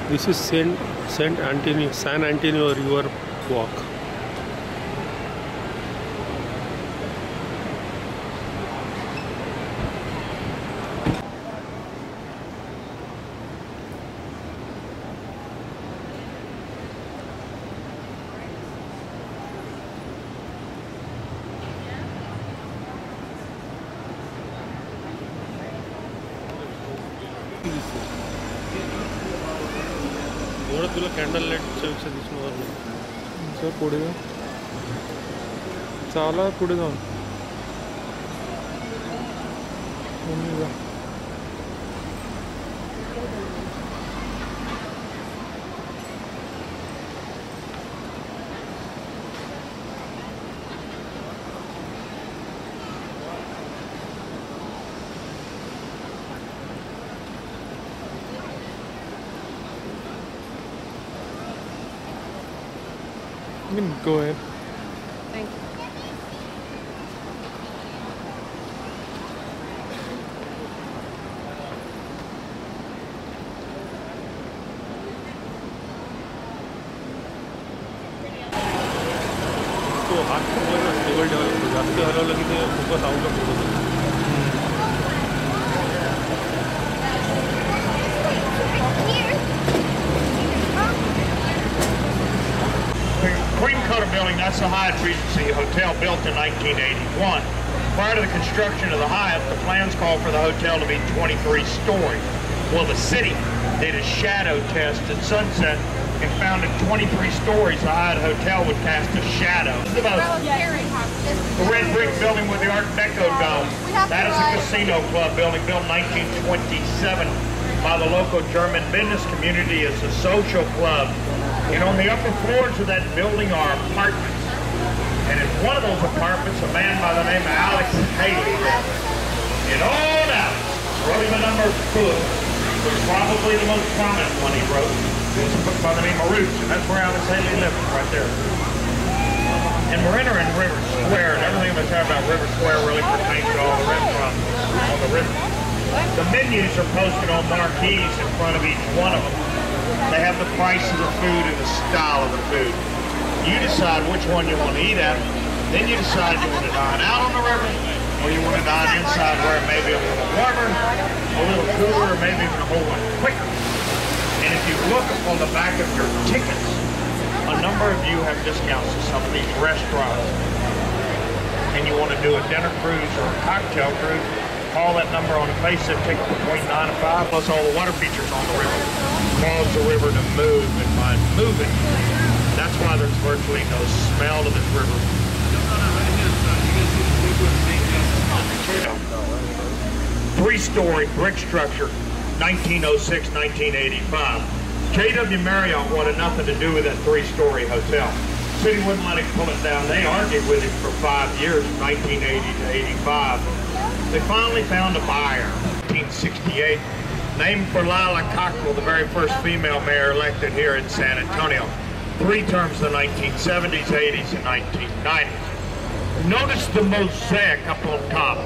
This is San Antonio River Walk. तुला candle लाईटच्या दिसणार नाही पुढे चाला पुढे जाऊन go ahead. Thank you. तो हाथ टेबल जास्त हरवलं की ते खूपच out of Building, that's the Hyatt Regency Hotel built in 1981. Prior to the construction of the Hyatt, the plans called for the hotel to be 23 stories. Well, the city did a shadow test at sunset and found at 23 stories the Hyatt Hotel would cast a shadow. The red brick building with the Art Deco dome. That is a casino club building built in 1927 by the local German business community as a social club. And on the upper floors of that building are apartments. And in one of those apartments, a man by the name of Alex Haley lived. And old Alex wrote him a number of books. But probably the most prominent one he wrote was a book by the name of Roots. And that's where Alex Haley lived, right there. And we're entering River Square, and everything we talk about River Square really pertains to all the restaurants on the river. The menus are posted on marquees in front of each one of them. They have the price of the food and the style of the food. You decide which one you want to eat at. Then you decide if you want to dine out on the river, or you want to dine inside where it may be a little warmer, a little cooler, or maybe even a whole lot quicker. And if you look on the back of your tickets, a number of you have discounts to some of these restaurants. And you want to do a dinner cruise or a cocktail cruise, call that number on the face of ticket between 9 and 5, plus all the water features on the river. Cause the river to move, and by moving, that's why there's virtually no smell to this river. Three-story brick structure, 1906, 1985. J.W. Marriott wanted nothing to do with that three-story hotel. City wouldn't let him pull it down. They argued with him for 5 years, from 1980 to 85. They finally found a buyer, 1968. Named for Lila Cockrell, the very first female mayor elected here in San Antonio. 3 terms in the 1970s, 80s, and 1990s. Notice the mosaic up on top.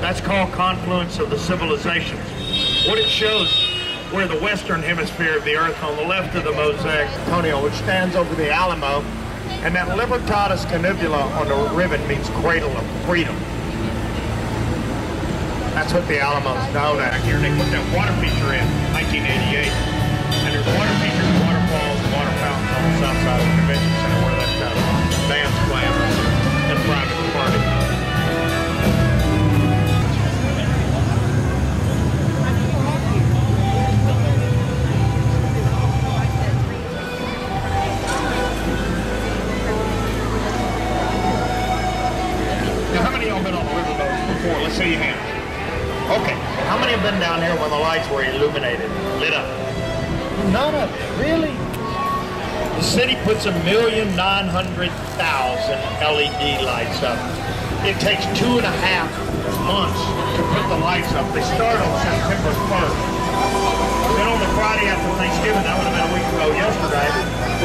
That's called Confluence of the Civilizations. What it shows, we're the western hemisphere of the earth. On the left of the mosaic, Antonio, which stands over the Alamo, and that Libertatis Canivula on the ribbon means cradle of freedom. That's what the Alamo's known as. Here they put that water feature in 1988. And there's water features, waterfalls, and water fountains on the south side of the convention center where that's got a dance playing and private party. Now, how many of y'all been on the riverboat before? Let's see your hands. Okay, how many have been down here when the lights were illuminated, lit up? None of it, really? The city puts 1,900,000 LED lights up. It takes 2.5 months to put the lights up. They start on September 1st. Then on the Friday after Thanksgiving, that would have been a week ago yesterday,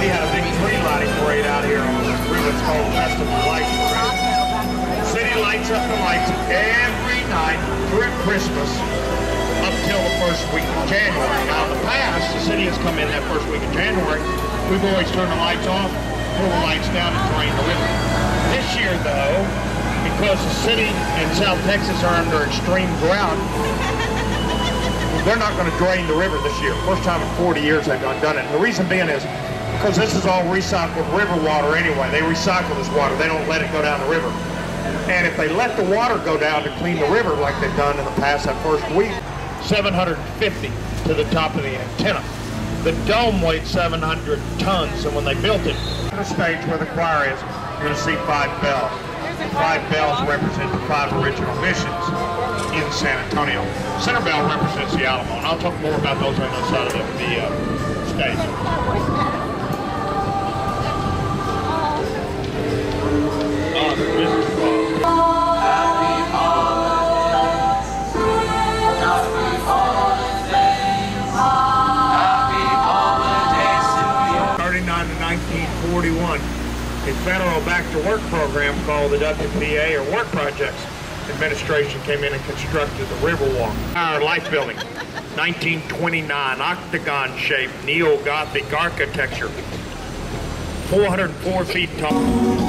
we had a big tree lighting parade out here on what's called the Festival Lights Parade. The city lights up the lights every night through Christmas up till the first week of January. Now in the past, the city has come in that first week of January, we've always turned the lights off, pull the lights down, and drain the river. This year, though, because the city and South Texas are under extreme drought, they're not going to drain the river this year. First time in 40 years they've done it. And the reason being is because this is all recycled river water anyway. They recycle this water. They don't let it go down the river. And if they let the water go down to clean the river like they've done in the past that first week, 750 to the top of the antenna. The dome weighed 700 tons, and when they built it, on the stage where the choir is, you're going to see 5 bells. The 5 bells represent the 5 original missions in San Antonio. Center bell represents the Alamo, and I'll talk more about those on the side of the stage. The Wizard of Oz. Happy holidays. Happy holidays. Happy holidays to you. Starting on in 1941, a federal back-to-work program called the WPA, or Work Projects Administration, came in and constructed the RiverWalk. Our life building, 1929, octagon-shaped, neo-Gothic architecture, 404 feet tall.